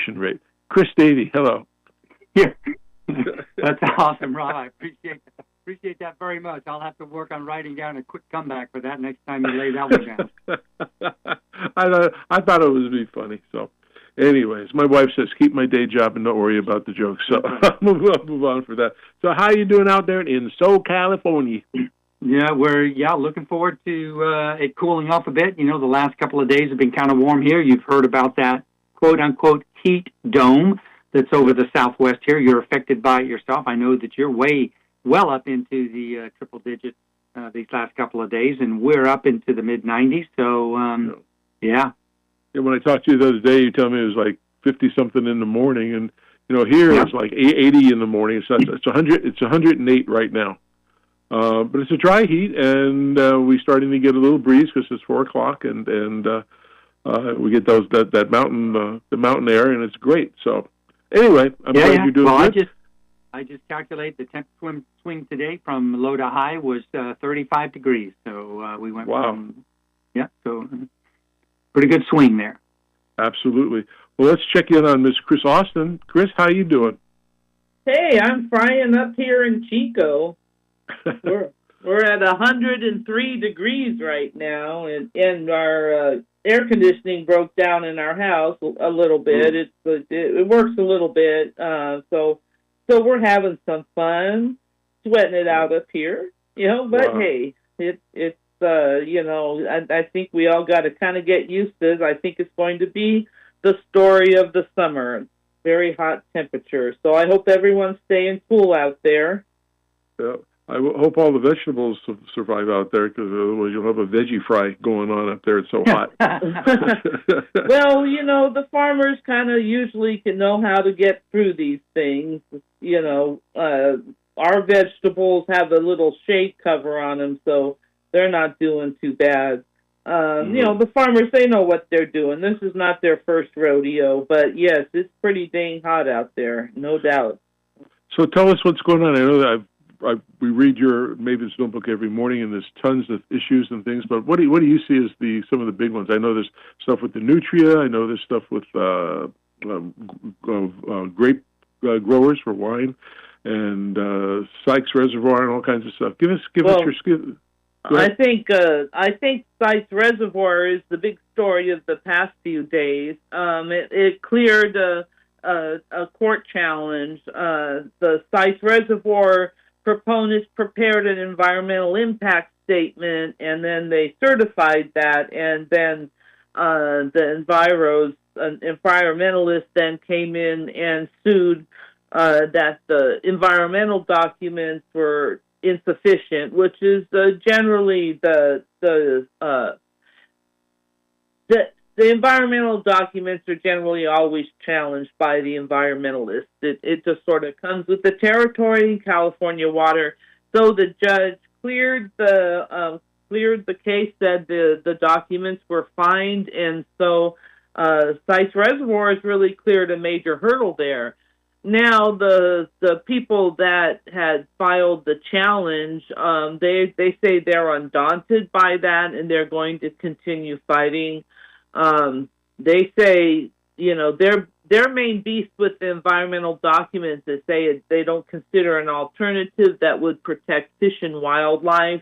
evaporation rate. Chris Davey, hello. Yeah, that's awesome, Rob. I appreciate that very much. I'll have to work on writing down a quick comeback for that next time you lay that one down. I thought it would be funny. So, anyways, my wife says keep my day job and don't worry about the jokes. So I'll move on for that. So how are you doing out there in Southern California? Yeah, we're looking forward to it cooling off a bit. The last couple of days have been kind of warm here. You've heard about that quote unquote heat dome that's over the Southwest here. You're affected by it yourself. I know that you're well up into the triple digits these last couple of days, and we're up into the mid 90s. So yeah. When I talked to you the other day, you tell me it was like 50 something in the morning, and here it's like 80 in the morning. So it's 100. It's 108 right now. But it's a dry heat, and we're starting to get a little breeze because it's 4 o'clock, and we get that mountain the mountain air, and it's great. So anyway, I'm glad you're doing good. I just calculate the temp swing today from low to high was 35 degrees. So we went from so pretty good swing there. Absolutely. Well, let's check in on Miss Chris Austin. Chris, how you doing? Hey, I'm frying up here in Chico. We're at 103 degrees right now, and our air conditioning broke down in our house a little bit. It works a little bit, so we're having some fun, sweating it out up here, But hey, it's I think we all got to kind of get used to it. I think it's going to be the story of the summer. Very hot temperatures, so I hope everyone's staying cool out there. Yeah. I hope all the vegetables survive out there, because otherwise you'll have a veggie fry going on up there. It's so hot. Well, the farmers kind of usually can know how to get through these things. Our vegetables have a little shade cover on them, so they're not doing too bad. The farmers, they know what they're doing. This is not their first rodeo, but yes, it's pretty dang hot out there, no doubt. So tell us what's going on. I know that we read your Maven's Notebook every morning, and there's tons of issues and things. But what do you see as some of the big ones? I know there's stuff with the Nutria. I know there's stuff with grape growers for wine, and Sykes Reservoir and all kinds of stuff. Give us your skill. I think Sykes Reservoir is the big story of the past few days. It cleared a court challenge. The Sykes Reservoir proponents prepared an environmental impact statement, and then they certified that, and then the environmentalists then came in and sued that the environmental documents were insufficient, which is generally the environmental documents are generally always challenged by the environmentalists. It just sort of comes with the territory, California water. So the judge cleared the case, said the documents were fine, and so Sykes Reservoir has really cleared a major hurdle there. Now the people that had filed the challenge, they say they're undaunted by that, and they're going to continue fighting. They say, their main beef with the environmental documents is they don't consider an alternative that would protect fish and wildlife.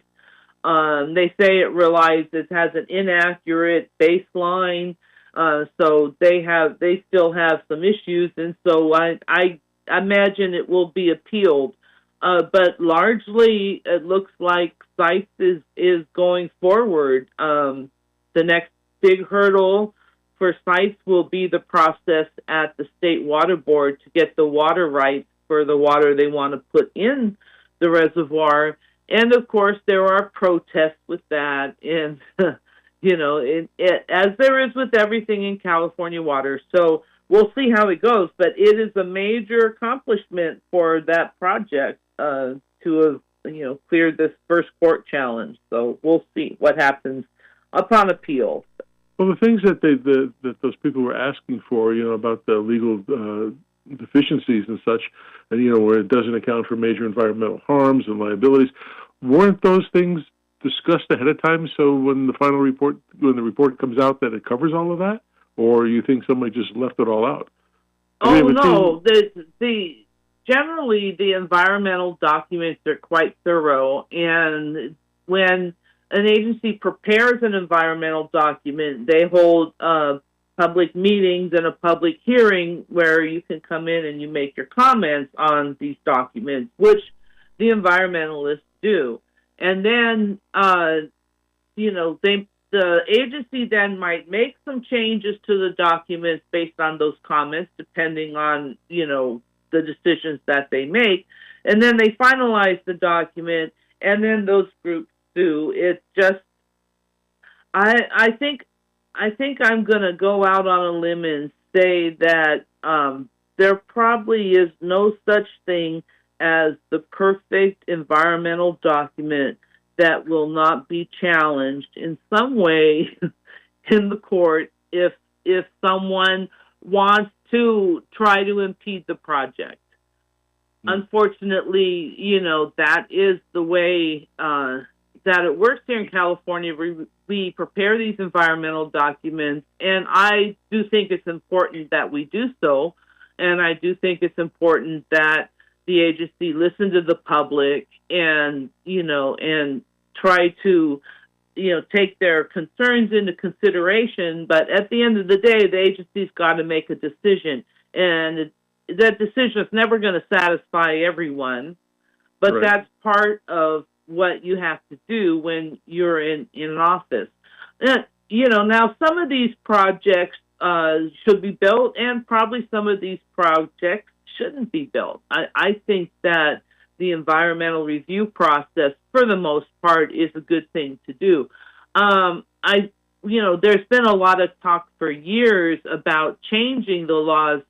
They say it has an inaccurate baseline, so they still have some issues, and so I imagine it will be appealed. But largely, it looks like Sykes is going forward. The next big hurdle for Sykes will be the process at the State Water Board to get the water rights for the water they want to put in the reservoir. And, of course, there are protests with that. And, as there is with everything in California water. So we'll see how it goes. But it is a major accomplishment for that project to have, cleared this first court challenge. So we'll see what happens upon appeal. Well, the things that that those people were asking for, about the legal deficiencies and such, and where it doesn't account for major environmental harms and liabilities, weren't those things discussed ahead of time? So when the report comes out, that it covers all of that, or you think somebody just left it all out? I mean, it Oh would seem, no, the generally the environmental documents are quite thorough, and when an agency prepares an environmental document, they hold public meetings and a public hearing where you can come in and you make your comments on these documents, which the environmentalists do, and then the agency then might make some changes to the documents based on those comments, depending on the decisions that they make, and then they finalize the document, and then those groups do. It's just I think I'm going to go out on a limb and say that there probably is no such thing as the perfect environmental document that will not be challenged in some way in the court if someone wants to try to impede the project. Unfortunately, that is the way that it works here in California. We prepare these environmental documents, and I do think it's important that we do so, and I do think it's important that the agency listen to the public and try to take their concerns into consideration. But at the end of the day, the agency's got to make a decision, and that decision is never going to satisfy everyone, but right. that's part of what you have to do when you're in office. Now some of these projects should be built, and probably some of these projects shouldn't be built. I think that the environmental review process, for the most part, is a good thing to do. There's been a lot of talk for years about changing the laws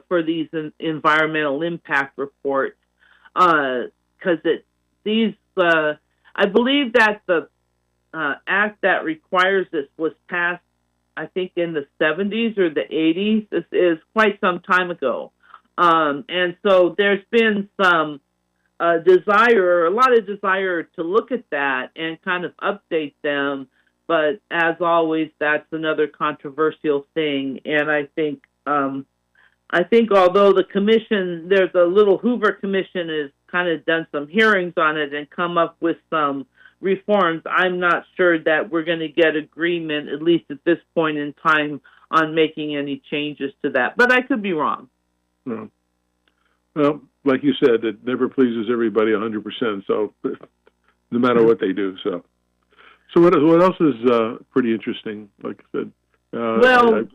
for these environmental impact reports, because I believe that the act that requires this was passed, I think, in the 70s or the 80s. This is quite some time ago. And so there's been some a lot of desire to look at that and kind of update them. But as always, that's another controversial thing. And I think although the commission, there's a little Hoover Commission, has kind of done some hearings on it and come up with some reforms, I'm not sure that we're going to get agreement, at least at this point in time, on making any changes to that. But I could be wrong. No. Well, like you said, it never pleases everybody 100%. So no matter what they do. So what else is pretty interesting? Like I said, the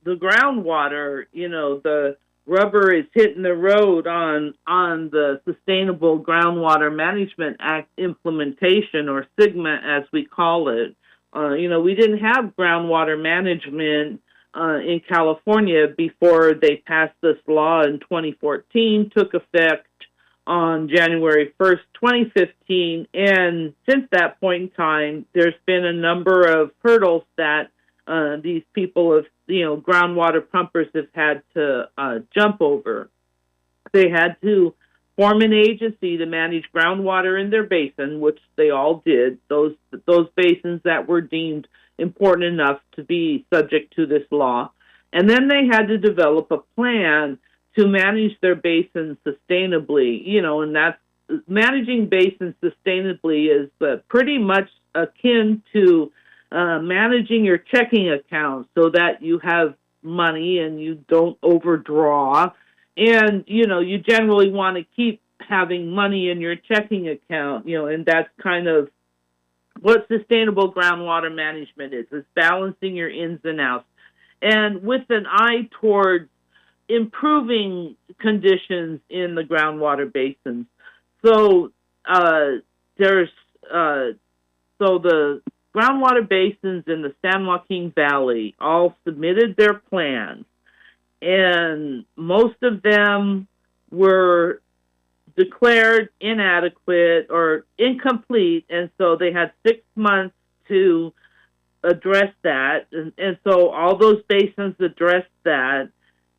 groundwater, the rubber is hitting the road on the Sustainable Groundwater Management Act implementation, or SIGMA as we call it. We didn't have groundwater management in California before they passed this law in 2014, took effect on January 1st, 2015, and since that point in time, there's been a number of hurdles that these people of, groundwater pumpers have had to jump over. They had to form an agency to manage groundwater in their basin, which they all did, those basins that were deemed important enough to be subject to this law. And then they had to develop a plan to manage their basins sustainably, and that's managing basins sustainably is pretty much akin to managing your checking account so that you have money and you don't overdraw. And, you generally want to keep having money in your checking account, and that's kind of what sustainable groundwater management is balancing your ins and outs. And with an eye towards improving conditions in the groundwater basins. So the groundwater basins in the San Joaquin Valley all submitted their plans, and most of them were declared inadequate or incomplete, and so they had 6 months to address that, and so all those basins addressed that.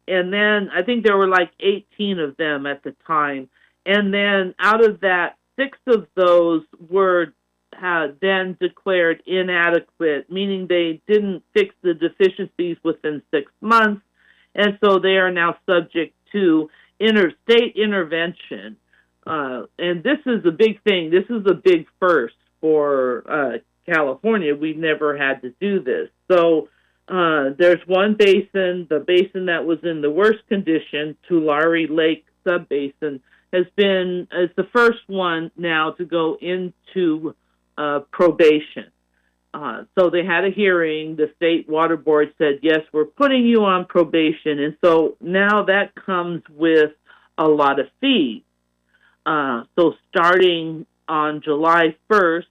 And then I think there were like 18 of them at the time. And then out of that, 6 of those had then declared inadequate, meaning they didn't fix the deficiencies within 6 months, and so they are now subject to interstate intervention. And this is a big thing. This is a big first for California. We've never had to do this. So there's one basin, the basin that was in the worst condition, Tulare Lake Subbasin, is the first one now to go into probation. So they had a hearing. The state water board said, yes, we're putting you on probation. And so now that comes with a lot of fees. So starting on July 1st,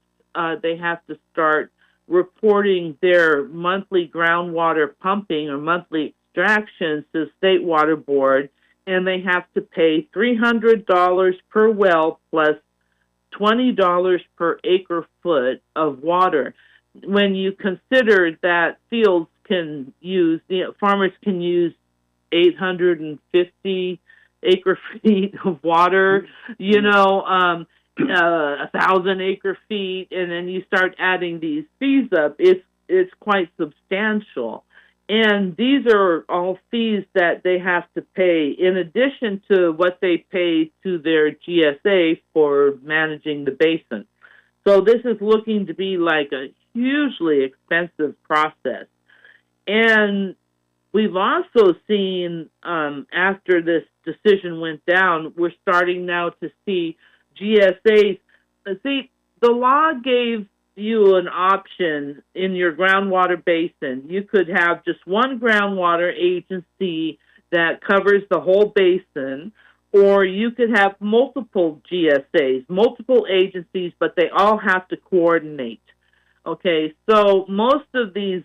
they have to start reporting their monthly groundwater pumping or monthly extractions to the state water board, and they have to pay $300 per well plus $20 per acre foot of water. When you consider that fields can use, farmers can use 850 acre feet of water, 1,000 acre feet, and then you start adding these fees up, it's quite substantial. And these are all fees that they have to pay in addition to what they pay to their GSA for managing the basin. So this is looking to be like a hugely expensive process. And we've also seen, after this decision went down, we're starting now to see GSAs. See, the law gave you an option in your groundwater basin. You could have just one groundwater agency that covers the whole basin, or you could have multiple GSAs, multiple agencies, but they all have to coordinate. Okay, so most of these,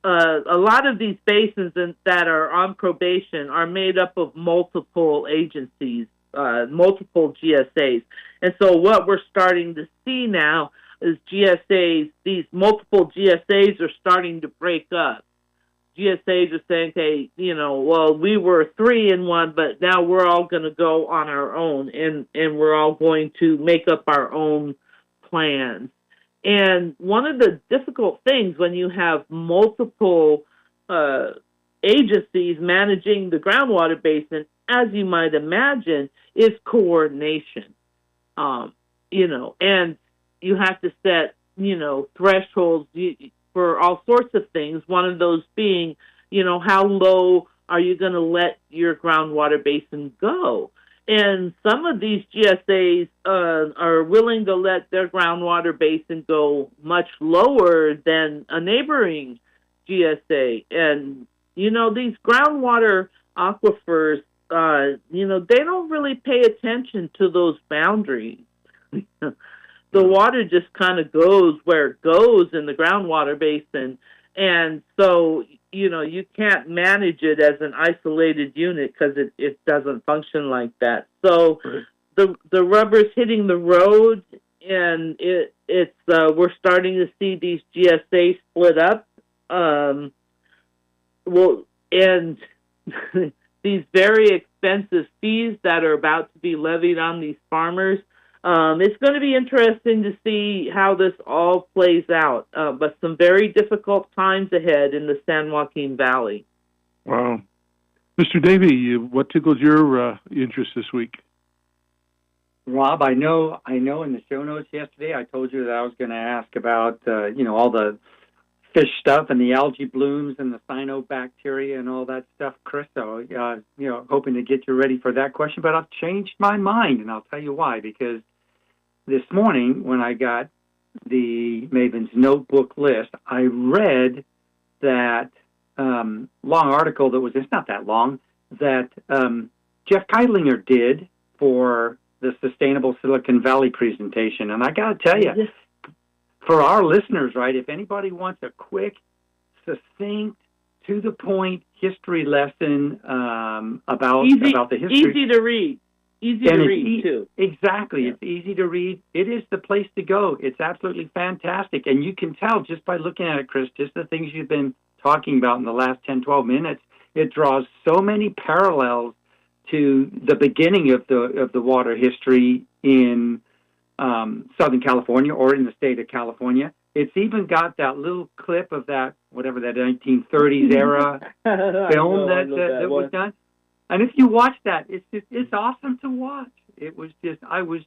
a lot of these basins that are on probation are made up of multiple agencies, multiple GSAs. And so what we're starting to see now is GSAs, these multiple GSAs are starting to break up. GSAs are saying, okay, well, we were 3 in one, but now we're all going to go on our own, and we're all going to make up our own plans. And one of the difficult things when you have multiple agencies managing the groundwater basin, as you might imagine, is coordination. And you have to set, thresholds for all sorts of things. One of those being, how low are you going to let your groundwater basin go? And some of these GSAs are willing to let their groundwater basin go much lower than a neighboring GSA. And, these groundwater aquifers, they don't really pay attention to those boundaries. The water just kind of goes where it goes in the groundwater basin. And so, you can't manage it as an isolated unit because it doesn't function like that. So the rubber's hitting the road, and it's we're starting to see these GSAs split up. And these very expensive fees that are about to be levied on these farmers. It's going to be interesting to see how this all plays out, but some very difficult times ahead in the San Joaquin Valley. Wow. Mr. Davey, what tickled your interest this week? Rob, I know in the show notes yesterday I told you that I was going to ask about, all the fish stuff and the algae blooms and the cyanobacteria and all that stuff, Chris. So, hoping to get you ready for that question, but I've changed my mind, and I'll tell you why. Because this morning, when I got the Maven's Notebook list, I read that long article that was, it's not that long, that Jeff Keidlinger did for the Sustainable Silicon Valley presentation. And I got to tell you, for our listeners, right, if anybody wants a quick, succinct, to-the-point history lesson about the history. Easy to read. Easy to read, too. Exactly. Yeah. It's easy to read. It is the place to go. It's absolutely fantastic. And you can tell just by looking at it, Chris, just the things you've been talking about in the last 10, 12 minutes, it draws so many parallels to the beginning of the water history in Southern California or in the state of California. It's even got that little clip of that, whatever that 1930s era film that was done. And if you watch that, it's awesome to watch. It was I was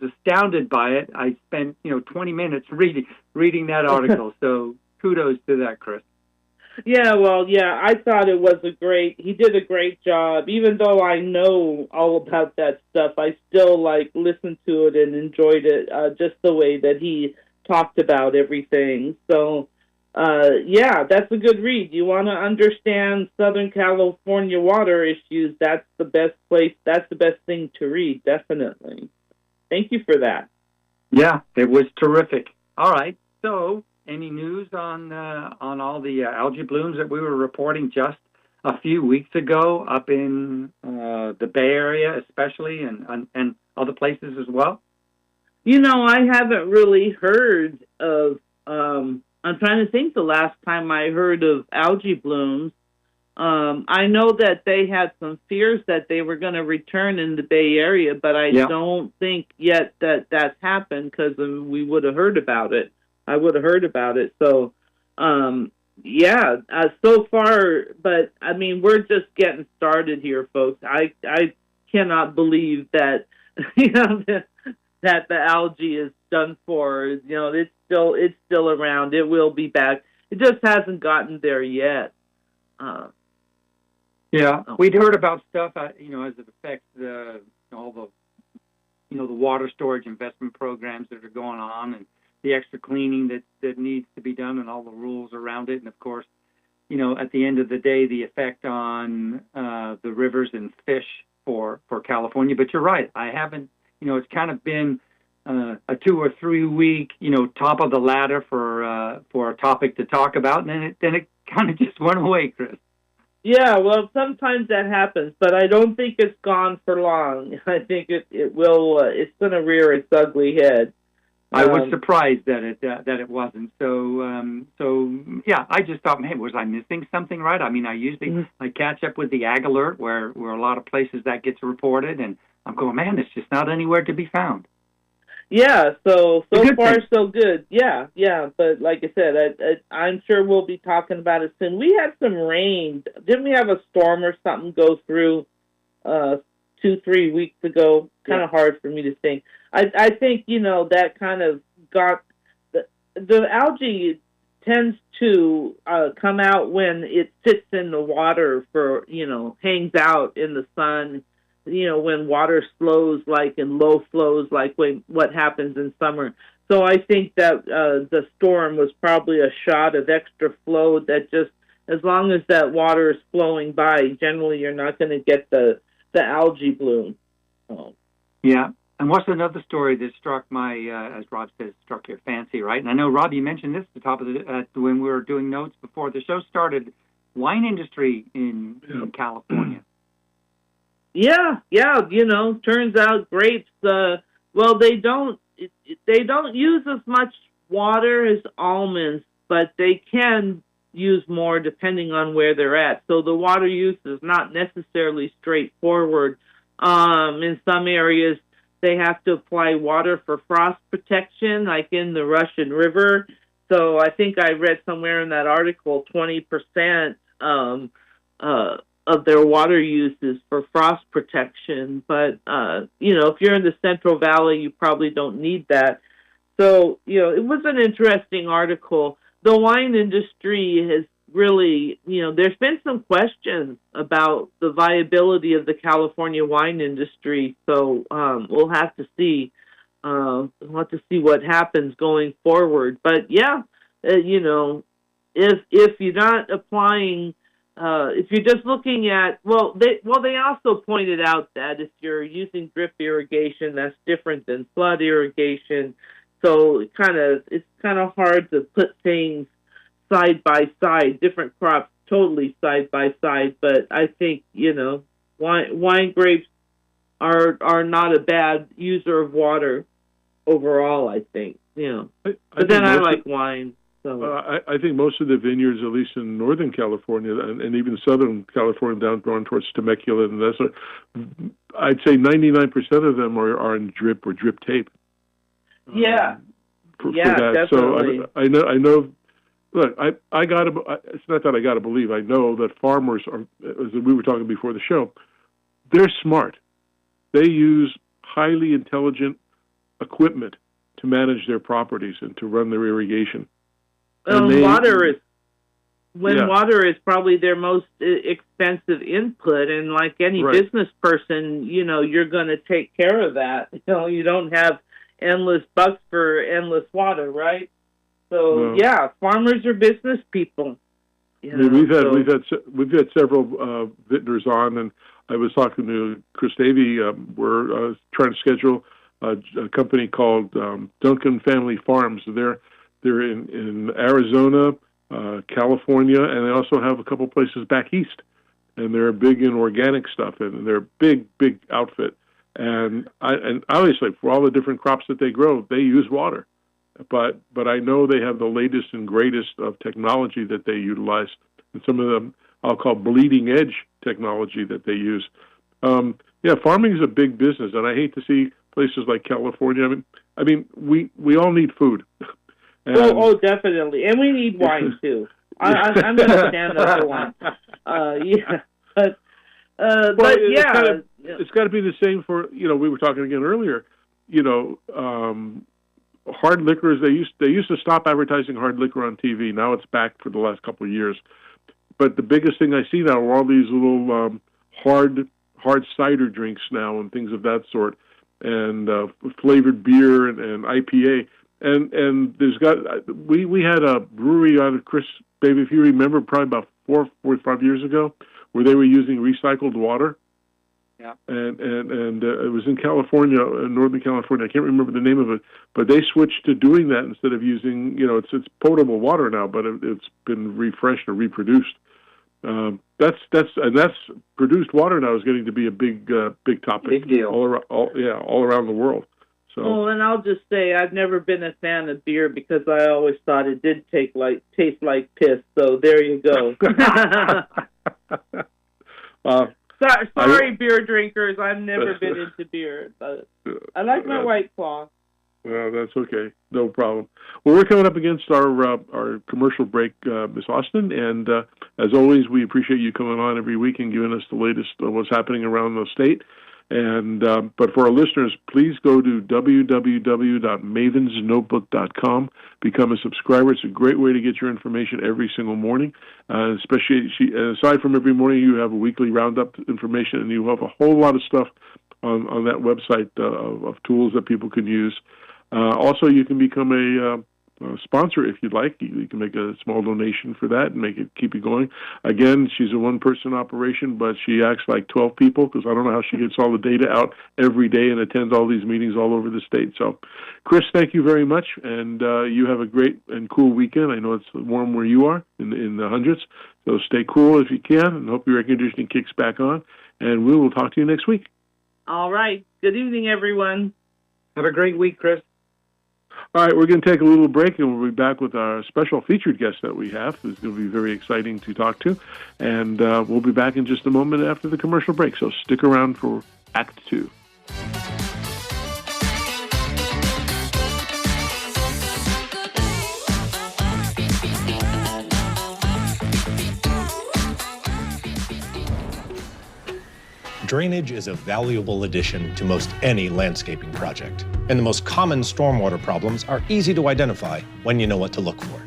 astounded by it. I spent 20 minutes reading that article. So kudos to that, Chris. Yeah, well, yeah, I thought he did a great job. Even though I know all about that stuff, I still listened to it and enjoyed it, just the way that he talked about everything. So, yeah, that's a good read. You want to understand Southern California water issues, that's the best place, that's the best thing to read, definitely. Thank you for that. Yeah, it was terrific. All right, so any news on all the algae blooms that we were reporting just a few weeks ago up in the Bay Area, especially, and other places as well? I haven't really heard of. I'm trying to think the last time I heard of algae blooms. I know that they had some fears that they were going to return in the Bay Area, but I don't think yet that that's happened, because we would have heard about it. I would have heard about it. So, so far, but I mean, we're just getting started here, folks. I cannot believe that, that the algae is done for. It's still around. It will be back. It just hasn't gotten there yet. We'd heard about stuff, as it affects all the the water storage investment programs that are going on, and the extra cleaning that needs to be done, and all the rules around it. And of course, at the end of the day, the effect on the rivers and fish for California. But you're right. I haven't, it's kind of been a 2 or 3 week, top of the ladder for a topic to talk about. And then it kind of just went away, Chris. Yeah, well, sometimes that happens, but I don't think it's gone for long. I think it will. It's going to rear its ugly head. I was surprised that it wasn't. So yeah, I just thought, man, was I missing something, right? I mean, I usually I catch up with the Ag Alert, where a lot of places that gets reported, and I'm going, man, it's just not anywhere to be found. Yeah, so far so good. Yeah, but like I said, I'm sure we'll be talking about it soon. We had some rain. Didn't we have a storm or something go through 2-3 weeks ago? Kind of hard for me to think. I think, that kind of got... The algae tends to come out when it sits in the water for, hangs out in the sun, when water slows, like in low flows, like what happens in summer. So I think that the storm was probably a shot of extra flow that just, as long as that water is flowing by, generally you're not going to get the algae bloom. Yeah. And what's another story that struck as Rob says, struck your fancy, right? And I know, Rob, you mentioned this at the top of when we were doing notes before the show started, wine industry in California. Yeah, turns out grapes, they don't use as much water as almonds, but they can use more depending on where they're at. So the water use is not necessarily straightforward. In some areas, they have to apply water for frost protection, like in the Russian River. So I think I read somewhere in that article 20% of their water use is for frost protection. But, if you're in the Central Valley, you probably don't need that. So, it was an interesting article. The wine industry has really, there's been some questions about the viability of the California wine industry. So we'll have to see. What happens going forward. But yeah, if you're not applying, if you're just looking at, they also pointed out that if you're using drip irrigation, that's different than flood irrigation. So it's kind of hard to put things side by side, different crops totally side by side. But I think, wine grapes are not a bad user of water overall, I think. But then I like wine. So I think most of the vineyards, at least in Northern California and even Southern California, down towards Temecula and that's, I'd say 99% of them are in drip or drip tape. Yeah. For Yeah, that. definitely. So I know. Look, I got to. It's not that I got to believe. I know that farmers are, as we were talking before the show, they're smart. They use highly intelligent equipment to manage their properties and to run their irrigation. Water is probably their most expensive input, and like any business person, you're going to take care of that. You don't have endless bucks for endless water, right? So farmers are business people. We've had several vintners on, and I was talking to Chris Davey. We're trying to schedule a company called Duncan Family Farms. They're in Arizona, California, and they also have a couple places back east. And they're big in organic stuff, and they're a big outfit. And obviously, for all the different crops that they grow, they use water. But I know they have the latest and greatest of technology that they utilize, and some of them I'll call bleeding edge technology that they use. Farming is a big business, and I hate to see places like California. I mean, we all need food. Definitely, and we need wine too. I'm going to stand up for wine. It's got to be the same for we were talking again earlier. Hard liquors, they used to stop advertising hard liquor on TV. Now it's back for the last couple of years. But the biggest thing I see now are all these little hard cider drinks now and things of that sort, and flavored beer and IPA. And we had a brewery out of Chris, baby, if you remember, probably about 4 or 5 years ago, where they were using recycled water. Yeah. And it was in California, Northern California. I can't remember the name of it, but they switched to doing that instead of using, it's potable water now, but it's been refreshed or reproduced. That's produced water now is getting to be a big topic. Big deal. All around the world. So. Well, and I'll just say I've never been a fan of beer because I always thought it did taste like piss. So there you go. Sorry, beer drinkers. I've never been into beer. I like my White Claw. Well, that's okay. No problem. Well, we're coming up against our commercial break, Miss Austin, and as always, we appreciate you coming on every week and giving us the latest of what's happening around the state. And but for our listeners, please go to www.mavensnotebook.com. Become a subscriber. It's a great way to get your information every single morning. Especially aside from every morning, you have a weekly roundup information, and you have a whole lot of stuff on that website of tools that people can use. Also, you can become a sponsor if you'd like. You can make a small donation for that and keep it going. Again, she's a one-person operation, but she acts like 12 people because I don't know how she gets all the data out every day and attends all these meetings all over the state. So, Chris, thank you very much, and you have a great and cool weekend. I know it's warm where you are in the hundreds, so stay cool if you can, and hope your air conditioning kicks back on, and we will talk to you next week. All right. Good evening, everyone. Have a great week, Chris. All right, we're going to take a little break, and we'll be back with our special featured guest that we have. It's going to be very exciting to talk to, and we'll be back in just a moment after the commercial break, so stick around for Act 2. Drainage is a valuable addition to most any landscaping project, and the most common stormwater problems are easy to identify when you know what to look for.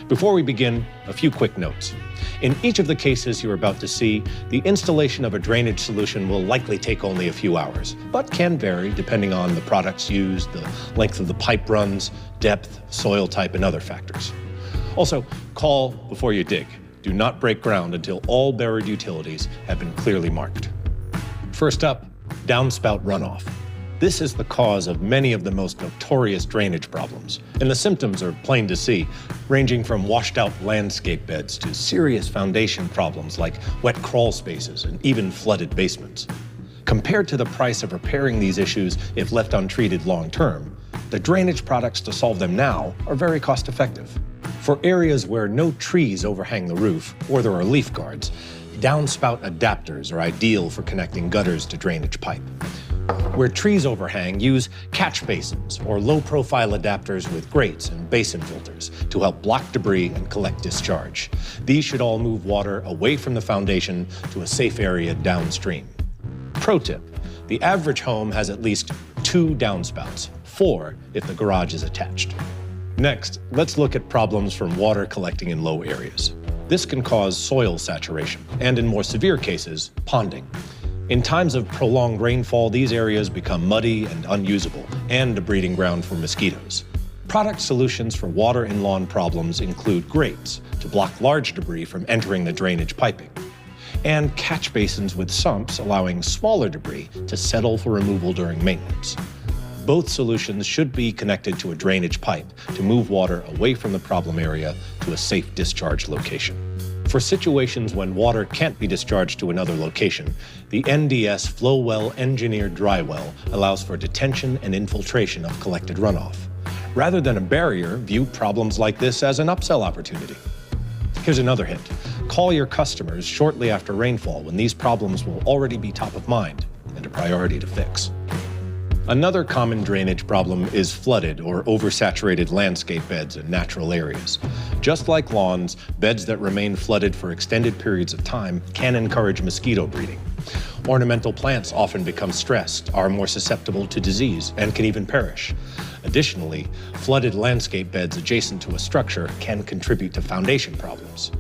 Before we begin, a few quick notes. In each of the cases you're about to see, the installation of a drainage solution will likely take only a few hours, but can vary depending on the products used, the length of the pipe runs, depth, soil type, and other factors. Also, call before you dig. Do not break ground until all buried utilities have been clearly marked. First up, downspout runoff. This is the cause of many of the most notorious drainage problems, and the symptoms are plain to see, ranging from washed out landscape beds to serious foundation problems like wet crawl spaces and even flooded basements. Compared to the price of repairing these issues if left untreated long term, the drainage products to solve them now are very cost effective. For areas where no trees overhang the roof or there are leaf guards, downspout adapters are ideal for connecting gutters to drainage pipe. Where trees overhang, use catch basins or low-profile adapters with grates and basin filters to help block debris and collect discharge. These should all move water away from the foundation to a safe area downstream. Pro tip, the average home has at least 2 downspouts, 4 if the garage is attached. Next, let's look at problems from water collecting in low areas. This can cause soil saturation, and in more severe cases, ponding. In times of prolonged rainfall, these areas become muddy and unusable, and a breeding ground for mosquitoes. Product solutions for water and lawn problems include grates to block large debris from entering the drainage piping, and catch basins with sumps allowing smaller debris to settle for removal during maintenance. Both solutions should be connected to a drainage pipe to move water away from the problem area to a safe discharge location. For situations when water can't be discharged to another location, the NDS Flowwell Engineered Dry Well allows for detention and infiltration of collected runoff. Rather than a barrier, view problems like this as an upsell opportunity. Here's another hint. Call your customers shortly after rainfall when these problems will already be top of mind and a priority to fix. Another common drainage problem is flooded or oversaturated landscape beds in natural areas. Just like lawns, beds that remain flooded for extended periods of time can encourage mosquito breeding. Ornamental plants often become stressed, are more susceptible to disease, and can even perish. Additionally, flooded landscape beds adjacent to a structure can contribute to foundation problems.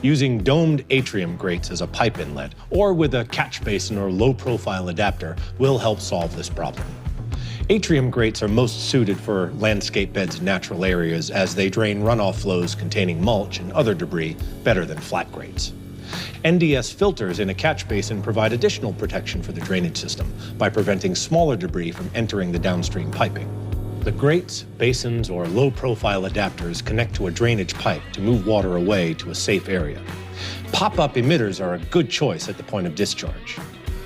Using domed atrium grates as a pipe inlet, or with a catch basin or low-profile adapter, will help solve this problem. Atrium grates are most suited for landscape beds in natural areas as they drain runoff flows containing mulch and other debris better than flat grates. NDS filters in a catch basin provide additional protection for the drainage system by preventing smaller debris from entering the downstream piping. The grates, basins, or low-profile adapters connect to a drainage pipe to move water away to a safe area. Pop-up emitters are a good choice at the point of discharge.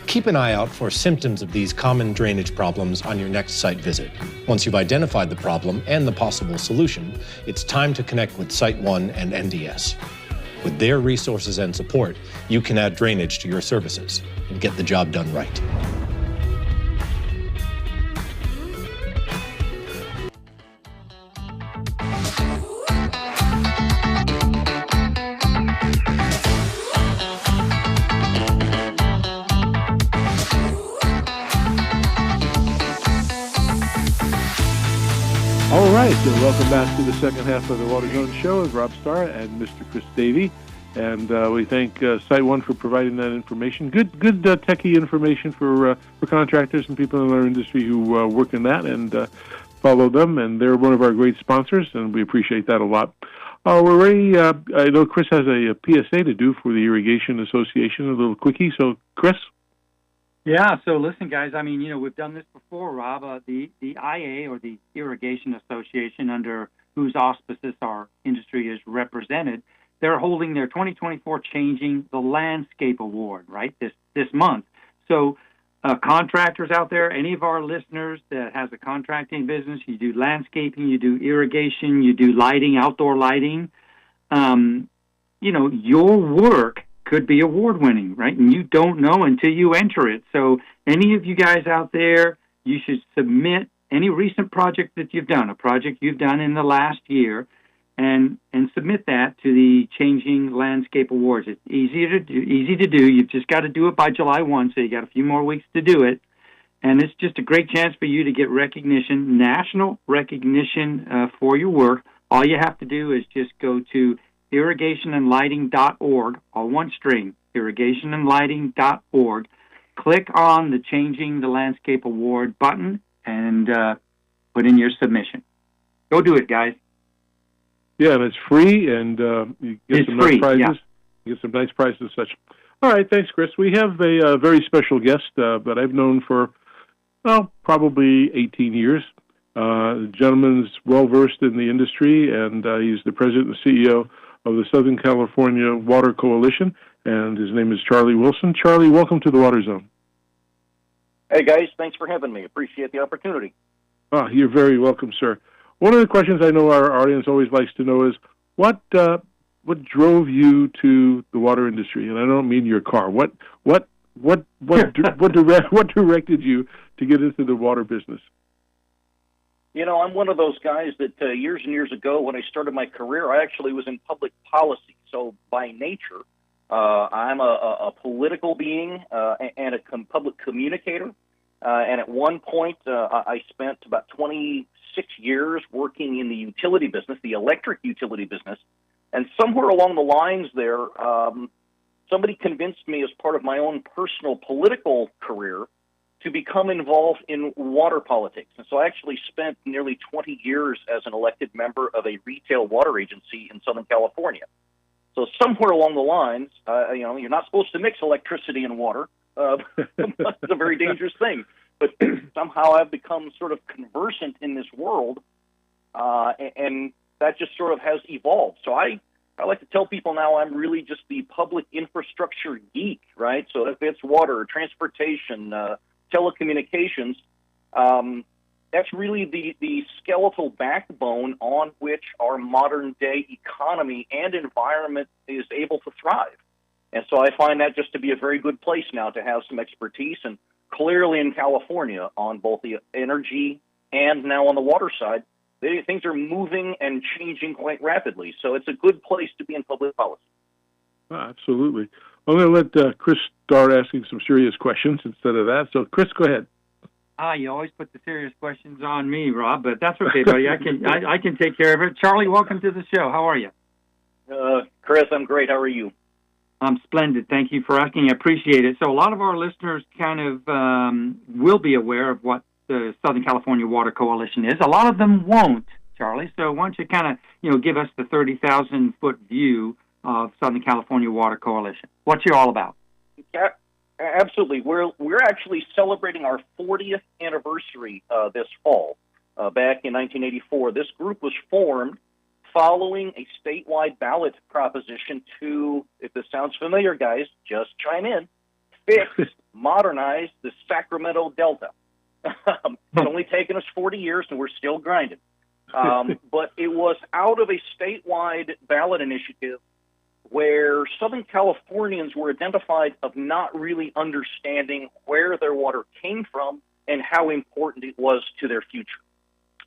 Keep an eye out for symptoms of these common drainage problems on your next site visit. Once you've identified the problem and the possible solution, it's time to connect with Site One and NDS. With their resources and support, you can add drainage to your services and get the job done right. All right, so welcome back to the second half of the Water Zone Show with Rob Starr and Mr. Chris Davey. And we thank Site One for providing that information. Good techie information for contractors and people in our industry who work in that and follow them. And they're one of our great sponsors, and we appreciate that a lot. We're ready. I know Chris has a PSA to do for the Irrigation Association, a little quickie. So, Chris? Yeah, so listen, guys, I mean, we've done this before, Rob. The IA, or the Irrigation Association, under whose auspices our industry is represented, they're holding their 2024 Changing the Landscape Award, right, this month. So contractors out there, any of our listeners that has a contracting business, you do landscaping, you do irrigation, you do lighting, outdoor lighting, your work could be award-winning, right? And you don't know until you enter it. So any of you guys out there, you should submit any recent project that you've done, a project you've done in the last year, and submit that to the Changing Landscape Awards. It's easy to do. You've just got to do it by July 1, so you got a few more weeks to do it. And it's just a great chance for you to get recognition, national recognition for your work. All you have to do is just go to irrigationandlighting.org, all one string, irrigationandlighting.org. Click on the Changing the Landscape Award button and put in your submission. Go do it, guys. Yeah, and it's free, and you get some nice prizes. Yeah. You get some nice prizes and such. All right, thanks, Chris. We have a very special guest that I've known for, probably 18 years. The gentleman's well-versed in the industry, and he's the president and CEO of the Southern California Water Coalition, and his name is Charlie Wilson. Charlie, welcome to the Water Zone. Hey, guys. Thanks for having me. Appreciate the opportunity. You're very welcome, sir. One of the questions I know our audience always likes to know is, what drove you to the water industry? And I don't mean your car. What What directed you to get into the water business? You know, I'm one of those guys that years and years ago, when I started my career, I actually was in public policy. So by nature, I'm a political being and a public communicator. And at one point, I spent about 26 years working in the utility business, the electric utility business. And somewhere along the lines there, somebody convinced me as part of my own personal political career to become involved in water politics. And so I actually spent nearly 20 years as an elected member of a retail water agency in Southern California. So somewhere along the lines, you're not supposed to mix electricity and water. It's a very dangerous thing. But somehow I've become sort of conversant in this world, and that just sort of has evolved. So I like to tell people now I'm really just the public infrastructure geek, right? So if it's water, transportation, telecommunications, that's really the skeletal backbone on which our modern day economy and environment is able to thrive. And so I find that just to be a very good place now to have some expertise, and clearly in California on both the energy and now on the water side, things are moving and changing quite rapidly. So it's a good place to be in public policy. Oh, absolutely. I'm going to let Chris start asking some serious questions instead of that. So, Chris, go ahead. You always put the serious questions on me, Rob, but that's okay, buddy. I can take care of it. Charlie, welcome to the show. How are you? Chris, I'm great. How are you? I'm splendid. Thank you for asking. I appreciate it. So a lot of our listeners kind of will be aware of what the Southern California Water Coalition is. A lot of them won't, Charlie. So why don't you kind of, give us the 30,000-foot view of Southern California Water Coalition? What's you all about? Yeah, absolutely. We're actually celebrating our 40th anniversary this fall. Back in 1984, this group was formed following a statewide ballot proposition to, if this sounds familiar, guys, just chime in, fix, modernize the Sacramento Delta. It's only taken us 40 years, and we're still grinding. But it was out of a statewide ballot initiative where Southern Californians were identified of not really understanding where their water came from and how important it was to their future.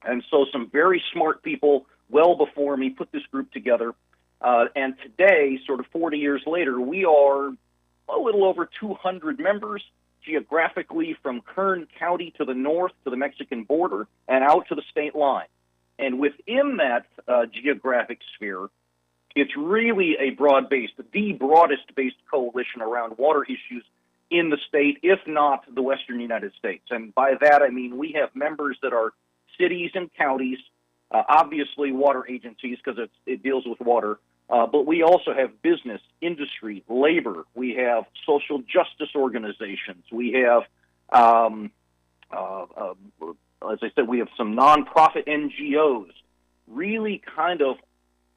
And so some very smart people well before me put this group together. And today, sort of 40 years later, we are a little over 200 members geographically from Kern County to the north to the Mexican border and out to the state line. And within that geographic sphere, it's really a broad-based, the broadest-based coalition around water issues in the state, if not the western United States. And by that, I mean we have members that are cities and counties, obviously water agencies because it deals with water, but we also have business, industry, labor. We have social justice organizations. We have, as I said, we have some nonprofit NGOs, really kind of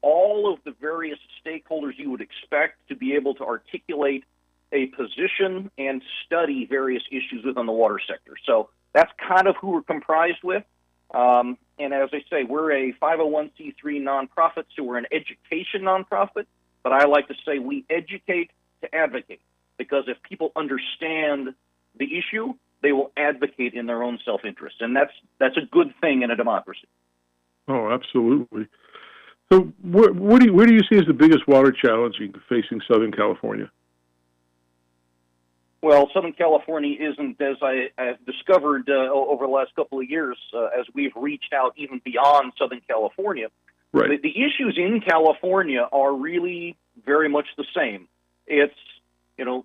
all of the various stakeholders you would expect to be able to articulate a position and study various issues within the water sector. So that's kind of who we're comprised with. And as I say, we're a 501c3 nonprofit, so we're an education nonprofit, but I like to say we educate to advocate, because if people understand the issue, they will advocate in their own self-interest, and that's a good thing in a democracy. Oh, absolutely. So where do you see as the biggest water challenge facing Southern California? Well, Southern California isn't, as I have discovered over the last couple of years, as we've reached out even beyond Southern California. Right. The issues in California are really very much the same. It's,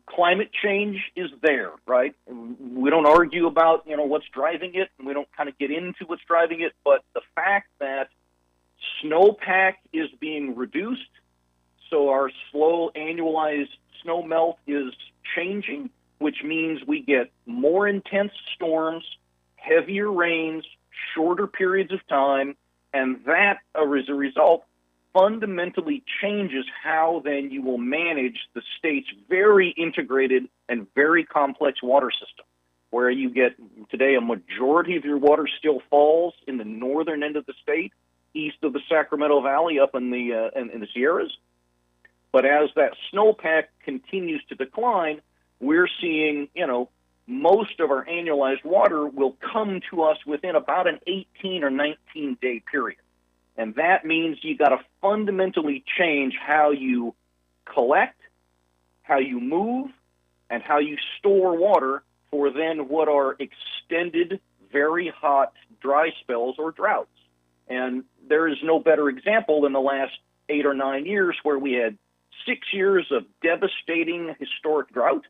climate change is there, right? We don't argue about, what's driving it, and we don't kind of get into what's driving it, but the fact that snowpack is being reduced, so our slow annualized snow melt is changing, which means we get more intense storms, heavier rains, shorter periods of time, and that, as a result, fundamentally changes how then you will manage the state's very integrated and very complex water system, where you get today a majority of your water still falls in the northern end of the state, east of the Sacramento Valley up in the Sierras. But as that snowpack continues to decline, we're seeing, most of our annualized water will come to us within about an 18 or 19 day period. And that means you got to fundamentally change how you collect, how you move, and how you store water for then what are extended, very hot dry spells or droughts. And there is no better example than the last 8 or 9 years where we had 6 years of devastating historic drought,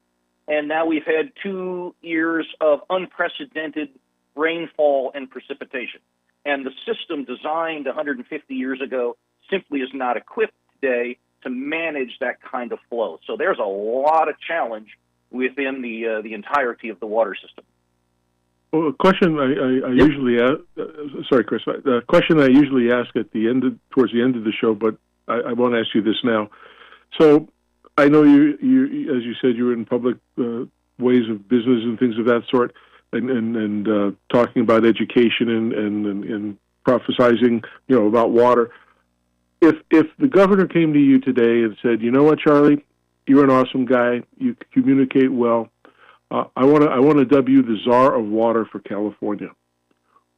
and now we've had 2 years of unprecedented rainfall and precipitation. And the system designed 150 years ago simply is not equipped today to manage that kind of flow. So there's a lot of challenge within the entirety of the water system. Well, a question I usually ask, sorry, Chris, the question I usually ask at the end, towards the end of the show, but I won't ask you this now. So I know you as you said, you were in public ways of business and things of that sort, and talking about education and prophesizing, about water. If the governor came to you today and said, you know what, Charlie, you're an awesome guy, you communicate well, I want to dub you the czar of water for California.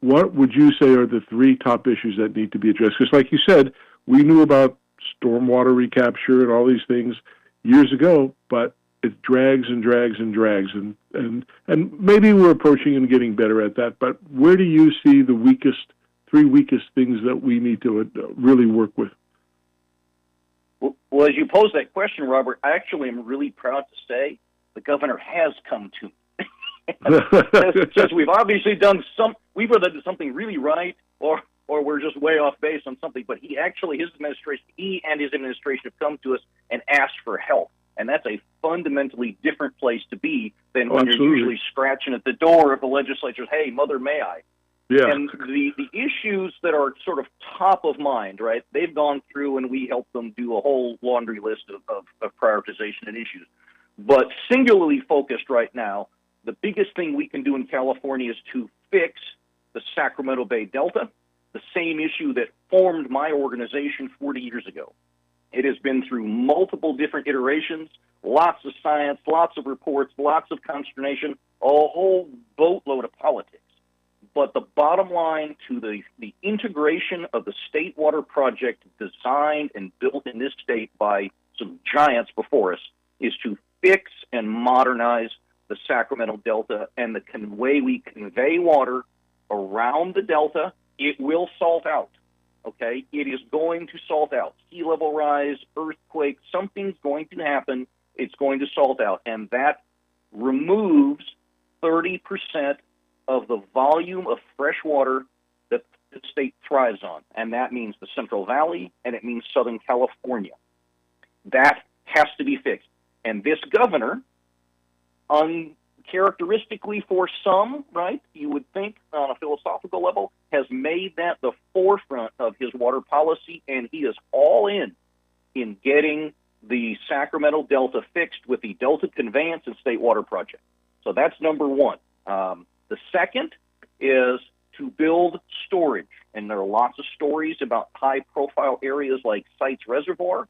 What would you say are the 3 top issues that need to be addressed? Because like you said, we knew about stormwater recapture and all these things years ago, but it drags and drags and drags, and maybe we're approaching and getting better at that. But where do you see the 3 weakest things that we need to really work with? Well, as you pose that question, Robert, I actually am really proud to say the governor has come to me. Says we've obviously done we've either done something really right or we're just way off base on something. But he and his administration have come to us and asked for help. And that's a fundamentally different place to be than when Absolutely. You're usually scratching at the door of the legislature. Hey, mother, may I? Yeah. And the issues that are sort of top of mind, right? They've gone through and we helped them do a whole laundry list of prioritization and issues. But singularly focused right now, the biggest thing we can do in California is to fix the Sacramento Bay Delta, the same issue that formed my organization 40 years ago. It has been through multiple different iterations, lots of science, lots of reports, lots of consternation, a whole boatload of politics. But the bottom line to the integration of the State Water Project designed and built in this state by some giants before us is to fix and modernize the Sacramento Delta and the way we convey water around the Delta. It will salt out, okay? It is going to salt out. Sea level rise, earthquake, something's going to happen. It's going to salt out. And that removes 30% of the volume of fresh water that the state thrives on. And that means the Central Valley, and it means Southern California. That has to be fixed. And this governor, uncharacteristically for some, right, you would think on a philosophical level, has made that the forefront of his water policy, and he is all in getting the Sacramento Delta fixed with the Delta Conveyance and State Water Project. So that's number one. The second is to build storage, and there are lots of stories about high-profile areas like Sites Reservoir.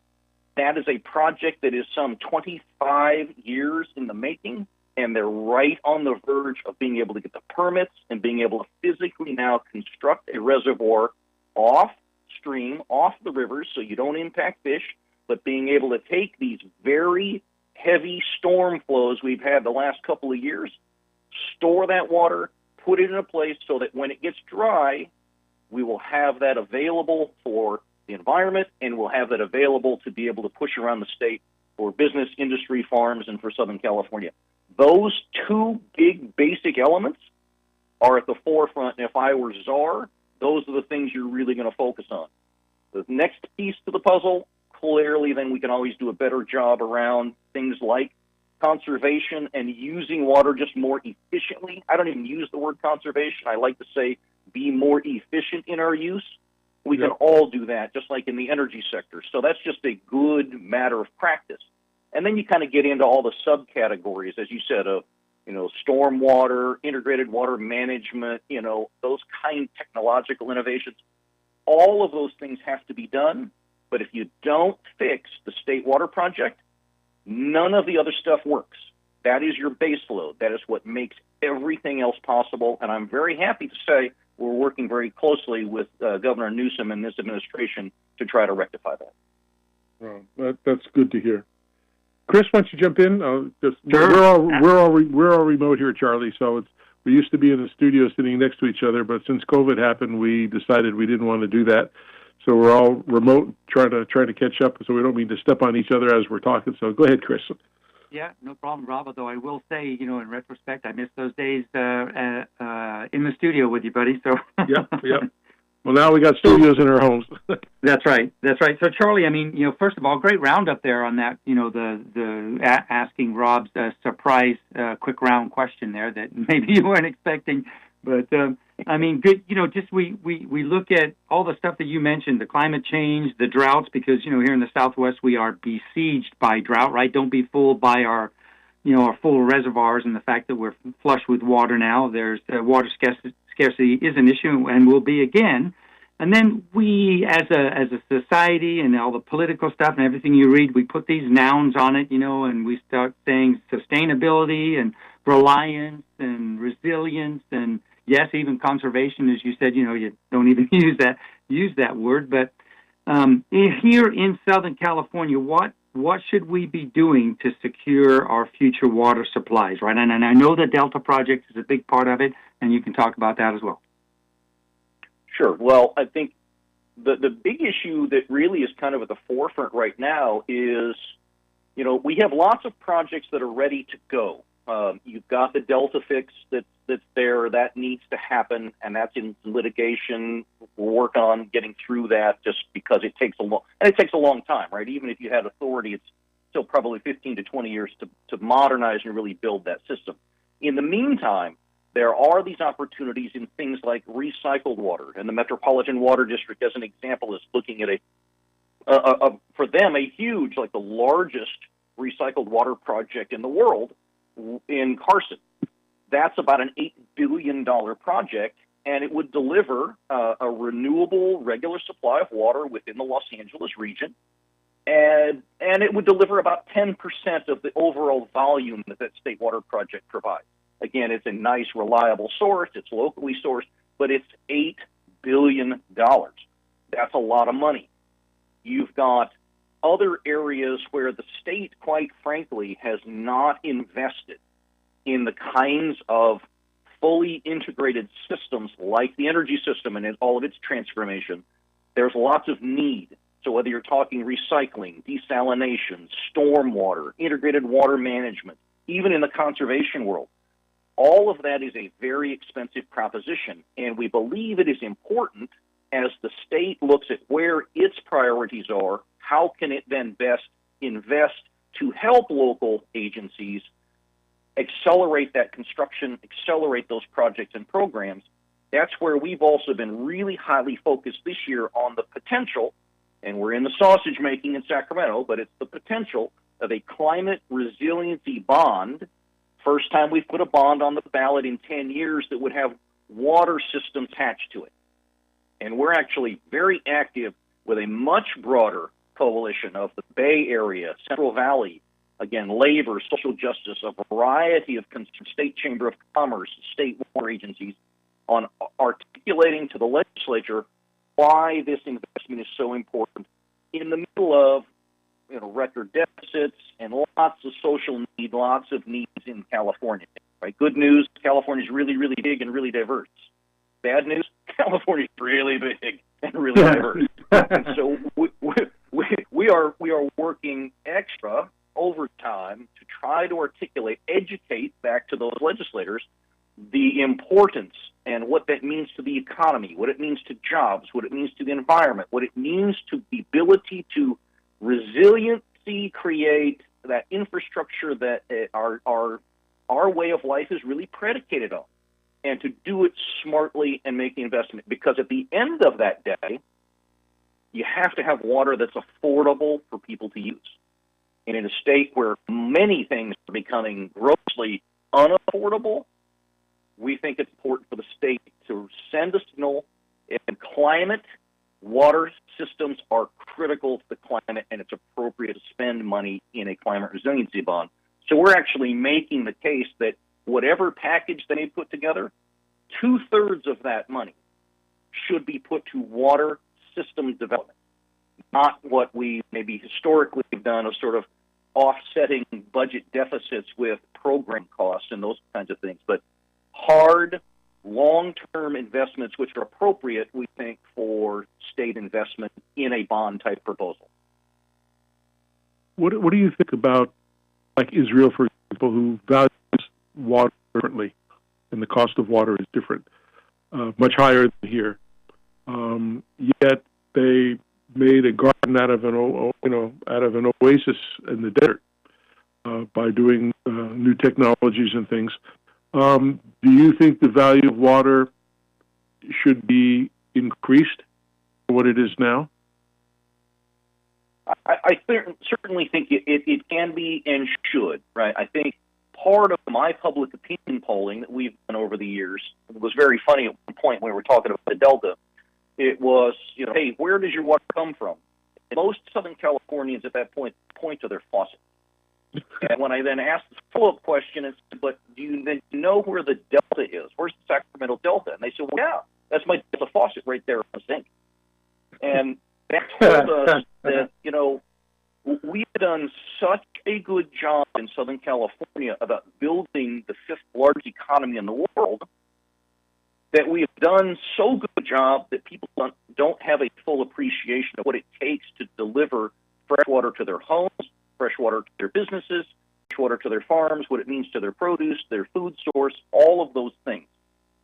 That is a project that is some 25 years in the making, and they're right on the verge of being able to get the permits and being able to physically now construct a reservoir off stream, off the rivers, so you don't impact fish, but being able to take these very heavy storm flows we've had the last couple of years, store that water, put it in a place so that when it gets dry, we will have that available for the environment, and we'll have that available to be able to push around the state for business, industry, farms, and for Southern California. Those 2 big basic elements are at the forefront, and if I were czar, those are the things you're really going to focus on. The next piece to the puzzle, clearly then we can always do a better job around things like conservation and using water just more efficiently. I don't even use the word conservation. I like to say be more efficient in our use. We can all do that, just like in the energy sector. So that's just a good matter of practice. And then you kind of get into all the subcategories, as you said, of stormwater, integrated water management, those kind of technological innovations. All of those things have to be done. But if you don't fix the State Water Project, none of the other stuff works. That is your base load. That is what makes everything else possible. And I'm very happy to say we're working very closely with Governor Newsom and this administration to try to rectify that. Well, that's good to hear. Chris, why don't you jump in? Sure. We're all remote here, Charlie. So we used to be in the studio sitting next to each other, but since COVID happened, we decided we didn't want to do that. So we're all remote, trying to catch up. So we don't mean to step on each other as we're talking. So go ahead, Chris. Yeah, no problem, Rob. Although I will say, in retrospect, I miss those days in the studio with you, buddy. So Yep. Well, now we got studios in our homes. That's right. So, Charlie, first of all, great roundup there on that. Asking Rob's surprise quick round question there that maybe you weren't expecting, but good. Just we look at all the stuff that you mentioned, the climate change, the droughts, because here in the Southwest we are besieged by drought. Right? Don't be fooled by our full reservoirs and the fact that we're flush with water now. There's water scarcity is an issue and will be again. And then we, as a society, and all the political stuff and everything you read, we put these nouns on it, and we start saying sustainability and reliance and resilience and yes, even conservation, as you said. You don't even use that word. But here in Southern California, what should we be doing to secure our future water supplies, right? And I know the Delta Project is a big part of it, and you can talk about that as well. Sure. Well, I think the big issue that really is kind of at the forefront right now is, we have lots of projects that are ready to go. You've got the Delta fix that's there. That needs to happen, and that's in litigation. We're working on getting through that just because it takes a long time, right? Even if you had authority, it's still probably 15 to 20 years to modernize and really build that system. In the meantime, there are these opportunities in things like recycled water, and the Metropolitan Water District, as an example, is looking at for them, a huge, like the largest recycled water project in the world in Carson. That's about an $8 billion project, and it would deliver a renewable, regular supply of water within the Los Angeles region, and it would deliver about 10% of the overall volume that state water project provides. Again, it's a nice, reliable source. It's locally sourced, but it's $8 billion. That's a lot of money. You've got other areas where the state, quite frankly, has not invested in the kinds of fully integrated systems like the energy system and in all of its transformation. There's lots of need. So whether you're talking recycling, desalination, stormwater, integrated water management, even in the conservation world, all of that is a very expensive proposition, and we believe it is important as the state looks at where its priorities are, how can it then best invest to help local agencies accelerate that construction, accelerate those projects and programs. That's where we've also been really highly focused this year on the potential, and we're in the sausage making in Sacramento, but it's the potential of a climate resiliency bond. First time we've put a bond on the ballot in 10 years that would have water systems attached to it. And we're actually very active with a much broader coalition of the Bay Area, Central Valley, again, labor, social justice, a variety of state chamber of commerce, state water agencies, on articulating to the legislature why this investment is so important in the middle of record deficits and lots of social need, lots of needs in California. Right? Good news, California is really, really big and really diverse. Bad news, California is really big and really diverse. And so we are working extra overtime to try to articulate, educate back to those legislators the importance and what that means to the economy, what it means to jobs, what it means to the environment, what it means to the ability to resiliency create that infrastructure that our way of life is really predicated on, and to do it smartly and make the investment. Because at the end of that day, you have to have water that's affordable for people to use. And in a state where many things are becoming grossly unaffordable, we think it's important for the state to send a signal. And climate, water systems are critical to the climate, and it's appropriate to spend money in a climate resiliency bond So we're actually making the case that whatever package they put together, 2/3 of that money should be put to water system development, not what we maybe historically have done of sort of offsetting budget deficits with program costs and those kinds of things, but hard, long-term investments which are appropriate, we think, for state investment in a bond-type proposal. What do you think about, like Israel, for example, who values water differently, and the cost of water is different, much higher than here. Yet they made a garden out of an oasis in the desert by doing new technologies and things. Do you think the value of water should be increased from what it is now? I certainly think it can be and should, right? I think part of my public opinion polling that we've done over the years was very funny at one point when we were talking about the Delta. It was, hey, where does your water come from? And most Southern Californians at that point to their faucet. And when I then asked the follow-up question, it's, but do you then know where the Delta is? Where's the Sacramento Delta? And they said, well, yeah, that's my Delta faucet right there in the sink. And that told us that, we've done such a good job in Southern California about building the fifth largest economy in the world that we have done so good a job that people don't have a full appreciation of what it takes to deliver fresh water to their homes, fresh water to their businesses, fresh water to their farms, what it means to their produce, their food source, all of those things.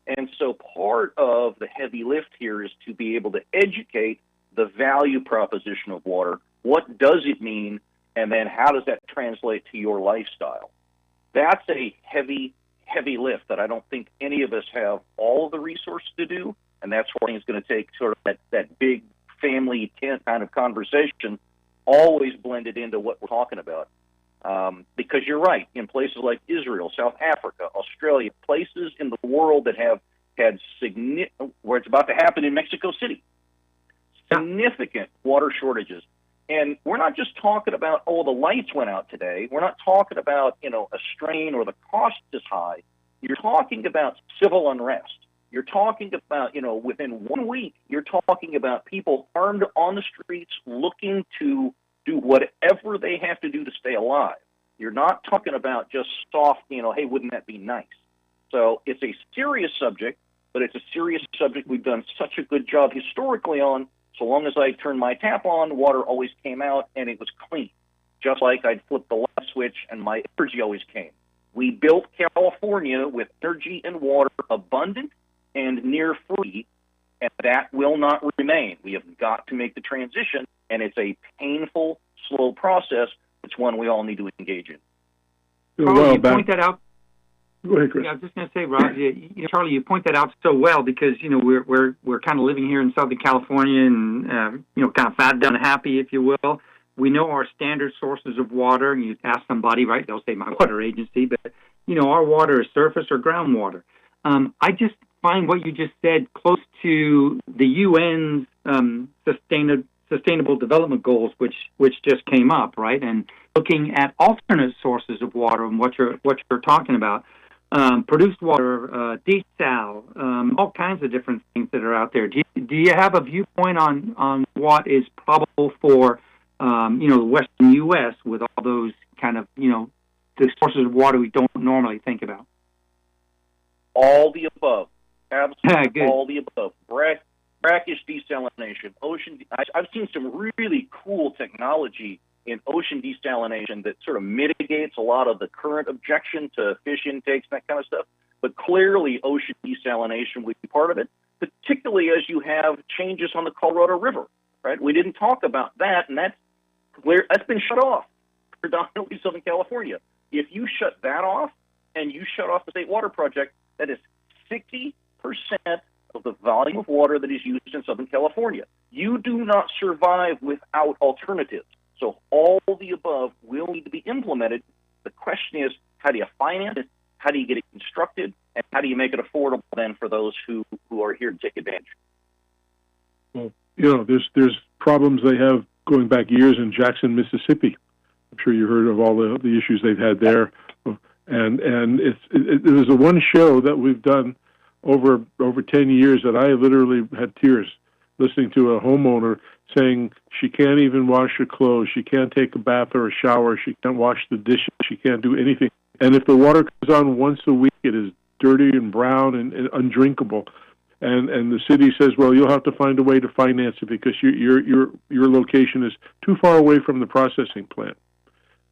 And so part of the heavy lift here is to be able to educate the value proposition of water. What does it mean? And then how does that translate to your lifestyle? That's a heavy lift that I don't think any of us have all of the resources to do. And that's why it's going to take sort of that big family tent kind of conversation, always blended into what we're talking about. Because you're right, in places like Israel, South Africa, Australia, places in the world that have had where it's about to happen in Mexico City, significant water shortages. And we're not just talking about, the lights went out today. We're not talking about, a strain or the cost is high. You're talking about civil unrest. You're talking about, within 1 week, you're talking about people armed on the streets looking to do whatever they have to do to stay alive. You're not talking about just soft, hey, wouldn't that be nice? So it's a serious subject, but it's a serious subject we've done such a good job historically on. So long as I turned my tap on, water always came out, and it was clean. Just like I'd flip the light switch, and my energy always came. We built California with energy and water abundant and near free, and that will not remain. We have got to make the transition, and it's a painful, slow process. It's one we all need to engage in. Charlie, you point that out. Go ahead, Chris. Yeah, I was just going to say, Rob, Charlie, you point that out so well because we're kind of living here in Southern California and kind of fat, done, happy, if you will. We know our standard sources of water. And you ask somebody, right? They'll say my water agency, but our water is surface or groundwater. I just find what you just said close to the UN's Sustainable Development Goals, which just came up, right? And looking at alternate sources of water and what you're talking about. Produced water, desal, all kinds of different things that are out there. Do you have a viewpoint on what is probable for, the Western U.S. with all those kind of, the sources of water we don't normally think about? All the above. Absolutely Good. All the above. Brackish desalination, I've seen some really cool technology in ocean desalination that sort of mitigates a lot of the current objection to fish intakes and that kind of stuff. But clearly, ocean desalination would be part of it, particularly as you have changes on the Colorado River, right? We didn't talk about that, and that's been shut off, predominantly Southern California. If you shut that off and you shut off the State Water Project, that is 60% of the volume of water that is used in Southern California. You do not survive without alternatives. So all the above will need to be implemented. The question is, how do you finance it? How do you get it constructed? And how do you make it affordable then for those who are here to take advantage? Well, there's problems they have going back years in Jackson, Mississippi. sure you heard of all the issues they've had there. And it was the one show that we've done over 10 years that I literally had tears listening to a homeowner saying she can't even wash her clothes, she can't take a bath or a shower, she can't wash the dishes, she can't do anything. And if the water comes on once a week, it is dirty and brown and undrinkable. And the city says, well, you'll have to find a way to finance it because your location is too far away from the processing plant.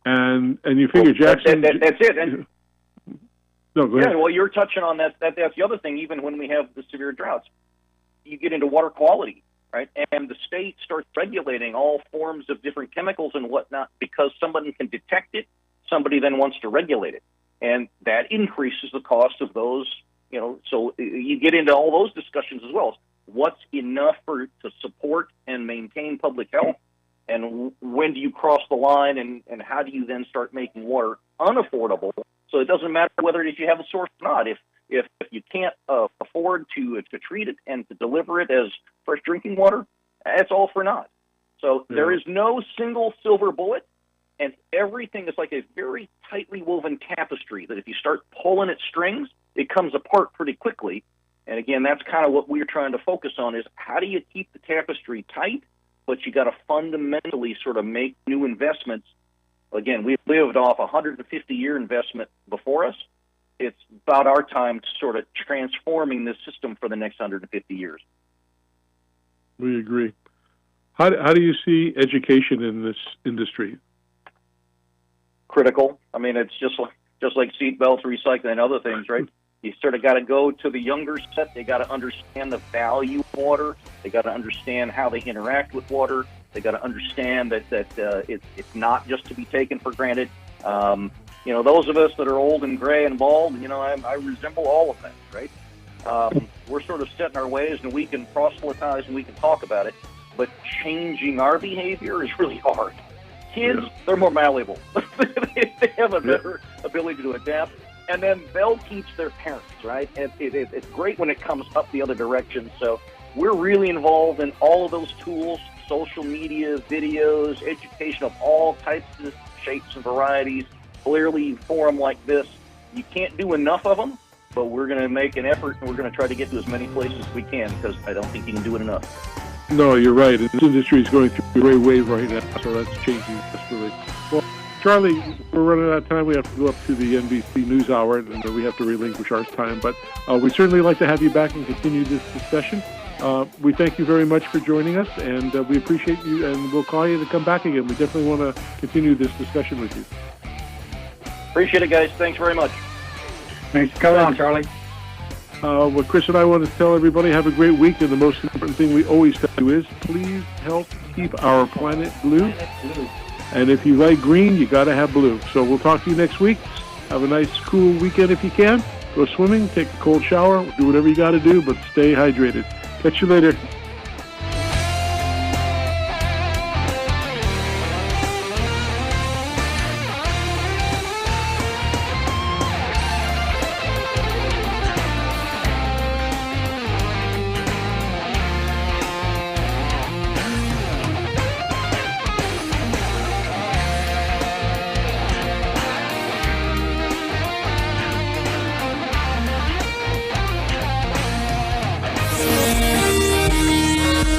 And you figure, Jackson... That's it. And, no, go ahead. Yeah, well, you're touching on that. That's the other thing, even when we have the severe droughts. You get into water quality, right? And the state starts regulating all forms of different chemicals and whatnot because somebody can detect it, somebody then wants to regulate it. And that increases the cost of those, so you get into all those discussions as well. What's enough to support and maintain public health? And when do you cross the line, and how do you then start making water unaffordable? So it doesn't matter whether you have a source or not. If you can't afford to treat it and to deliver it as fresh drinking water, it's all for naught. So there is no single silver bullet, and everything is like a very tightly woven tapestry that if you start pulling at strings, it comes apart pretty quickly. And again, that's kind of what we're trying to focus on is how do you keep the tapestry tight, but you got to fundamentally sort of make new investments. Again, we've lived off a 150-year investment before us. It's about our time to sort of transforming this system for the next 150 years. We agree. How do you see education in this industry? Critical. I mean, it's just like seat belts, recycling, and other things, right? You sort of got to go to the younger set. They got to understand the value of water. They got to understand how they interact with water. They got to understand that it's not just to be taken for granted. Those of us that are old and gray and bald, I resemble all of that, right? We're sort of set in our ways, and we can proselytize and we can talk about it, but changing our behavior is really hard. Kids, they're more malleable. They have a better ability to adapt, and then they'll teach their parents, right? It's great when it comes up the other direction. So we're really involved in all of those tools, social media, videos, education of all types of shapes and varieties. Clearly, forum like this, you can't do enough of them, but we're going to make an effort, and we're going to try to get to as many places as we can because I don't think you can do it enough. No, you're right. This industry is going through a great wave right now, so that's changing desperately. Well, Charlie, we're running out of time. We have to go up to the NBC News Hour, and we have to relinquish our time. But we'd certainly like to have you back and continue this discussion. We thank you very much for joining us, and we appreciate you, and we'll call you to come back again. We definitely want to continue this discussion with you. Appreciate it, guys. Thanks very much. Thanks for coming on, Charlie. What Chris and I want to tell everybody, have a great week, and the most important thing we always tell you is please help keep our planet blue. And if you like green, you got to have blue. So we'll talk to you next week. Have a nice, cool weekend if you can. Go swimming, take a cold shower, do whatever you got to do, but stay hydrated. Catch you later.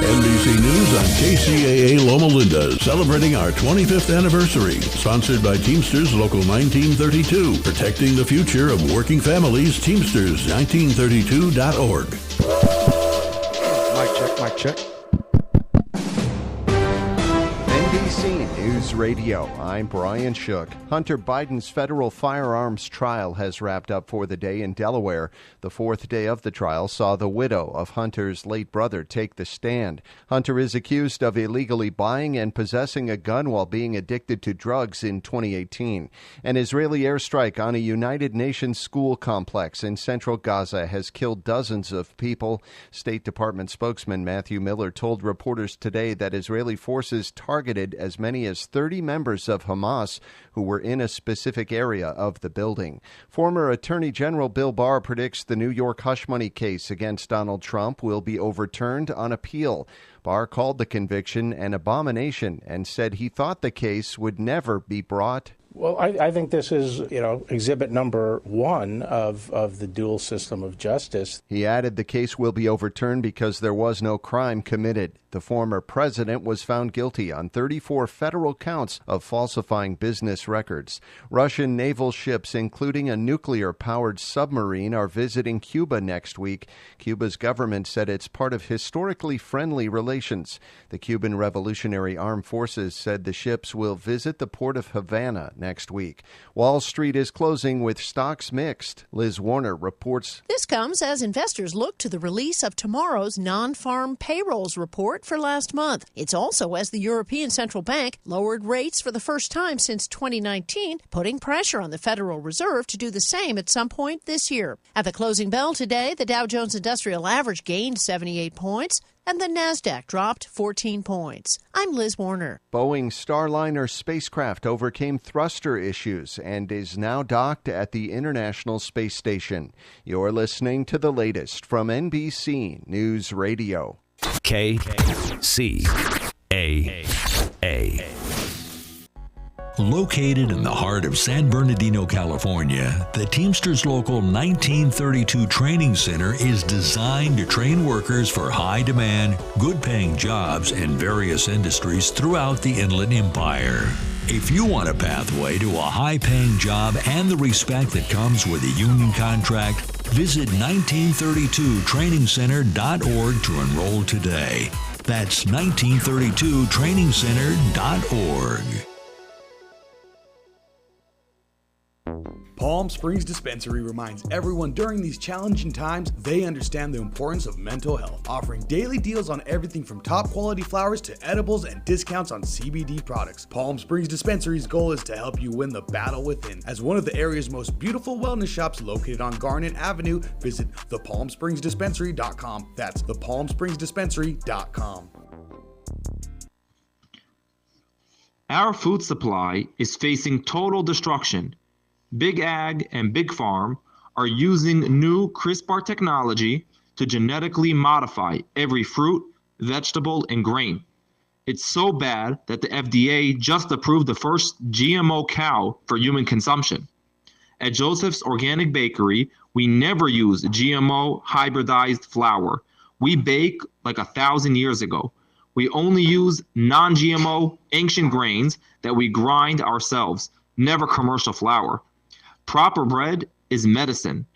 NBC News on KCAA Loma Linda, celebrating our 25th anniversary. Sponsored by Teamsters Local 1932, protecting the future of working families. Teamsters1932.org. Mic check. NBC News Radio, I'm Brian Shook. Hunter Biden's federal firearms trial has wrapped up for the day in Delaware. The fourth day of the trial saw the widow of Hunter's late brother take the stand. Hunter is accused of illegally buying and possessing a gun while being addicted to drugs in 2018. An Israeli airstrike on a United Nations school complex in central Gaza has killed dozens of people. State Department spokesman Matthew Miller told reporters today that Israeli forces targeted as many as 30 members of Hamas who were in a specific area of the building. Former Attorney General Bill Barr predicts the New York hush money case against Donald Trump will be overturned on appeal. Barr called the conviction an abomination and said he thought the case would never be brought. Well, I think this is, exhibit number one of the dual system of justice. He added the case will be overturned because there was no crime committed. The former president was found guilty on 34 federal counts of falsifying business records. Russian naval ships, including a nuclear-powered submarine, are visiting Cuba next week. Cuba's government said it's part of historically friendly relations. The Cuban Revolutionary Armed Forces said the ships will visit the port of Havana next week. Wall Street is closing with stocks mixed. Liz Warner reports. This comes as investors look to the release of tomorrow's non-farm payrolls report for last month. It's also as the European Central Bank lowered rates for the first time since 2019, putting pressure on the Federal Reserve to do the same at some point this year. At the closing bell today, the Dow Jones Industrial Average gained 78 points, and the NASDAQ dropped 14 points. I'm Liz Warner. Boeing Starliner spacecraft overcame thruster issues and is now docked at the International Space Station. You're listening to the latest from NBC News Radio. KCAA. Located in the heart of San Bernardino, California, the Teamsters Local 1932 Training Center is designed to train workers for high-demand, good-paying jobs in various industries throughout the Inland Empire. If you want a pathway to a high-paying job and the respect that comes with a union contract, visit 1932trainingcenter.org to enroll today. That's 1932trainingcenter.org. Palm Springs Dispensary reminds everyone during these challenging times they understand the importance of mental health, offering daily deals on everything from top quality flowers to edibles and discounts on CBD products. Palm Springs Dispensary's goal is to help you win the battle within. As one of the area's most beautiful wellness shops located on Garnet Avenue, visit thepalmspringsdispensary.com. That's thepalmspringsdispensary.com. Our food supply is facing total destruction. Big Ag and Big Farm are using new CRISPR technology to genetically modify every fruit, vegetable, and grain. It's so bad that the FDA just approved the first GMO cow for human consumption. At Joseph's Organic Bakery, we never use GMO hybridized flour. We bake like 1,000 years ago. We only use non-GMO ancient grains that we grind ourselves, never commercial flour. Proper bread is medicine.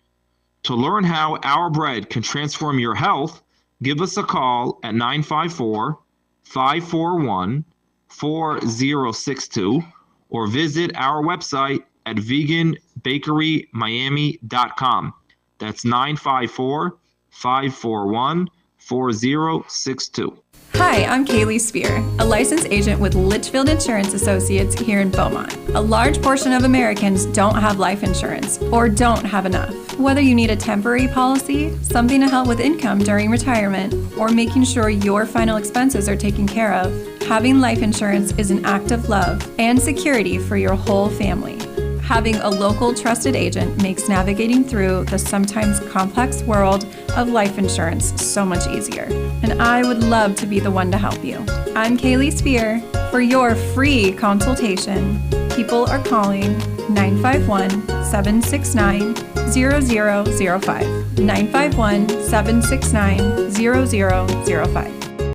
To learn how our bread can transform your health, give us a call at 954-541-4062 or visit our website at veganbakerymiami.com. That's 954-541-4062. Hi, I'm Kaylee Spear, a licensed agent with Litchfield Insurance Associates here in Beaumont. A large portion of Americans don't have life insurance or don't have enough. Whether you need a temporary policy, something to help with income during retirement, or making sure your final expenses are taken care of, having life insurance is an act of love and security for your whole family. Having a local trusted agent makes navigating through the sometimes complex world of life insurance so much easier. And I would love to be the one to help you. I'm Kaylee Spear. For your free consultation, people are calling 951-769-0005. 951-769-0005.